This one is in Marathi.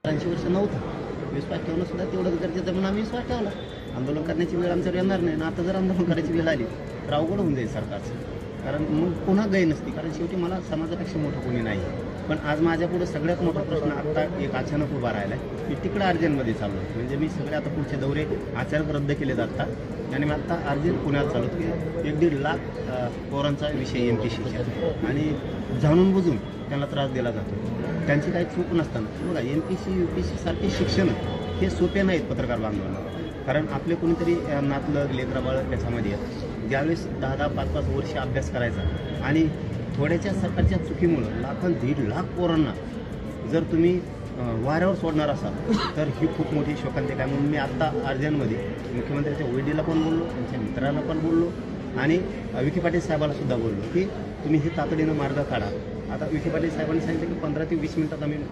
80 वर्ष नव्हता. विश्वास ठेवणं सुद्धा तेवढं गरजेचं म्हणून आम्ही विश्वास ठेवला. आंदोलन करण्याची वेळ आमच्यावर येणार नाही ना. आता जर आंदोलन करायची वेळ आली तर अवघड होऊन जाईल सरकारचं. कारण मग पुन्हा गय नसती. कारण शेवटी मला समाजापेक्षा मोठं कोणी नाही. पण आज माझ्यापुढे सगळ्यात मोठा प्रश्न आत्ता एक अचानक उभा राहिला आहे. मी तिकडं अर्जंटमध्ये चाललो. म्हणजे मी सगळे आता पुढचे दौरे अचानक रद्द केले जातात आणि मी आत्ता अर्जंट पुण्यात चालू की 1-1.5 लाख पोरांचा विषय MPCचा आणि जाणून बुजून त्यांना त्रास दिला जातो. त्यांची काही चूक नसताना बघा MPC UPC सारखे शिक्षण हे सोपे नाहीत पत्रकार बांधवांना. कारण आपले कोणीतरी नातलग लेकराबाळ त्याच्यामध्ये ज्यावेळेस 10-10, 5-5 वर्ष अभ्यास करायचा आणि थोड्याच्या सरकारच्या चुकीमुळं 1.5 लाख पोरांना जर तुम्ही वाऱ्यावर सोडणार असाल तर ही खूप मोठी शोकांतिका आहे. म्हणून मी आत्ता अर्जंटमध्ये मुख्यमंत्र्यांच्या OEDला पण बोललो, त्यांच्या मित्रांना पण बोललो आणि विखे पाटील साहेबांना सुद्धा बोललो की तुम्ही हे तातडीनं मार्ग काढा. आता विखे पाटील साहेबांनी सांगितलं की 15 ते 20 मिनिटात आम्ही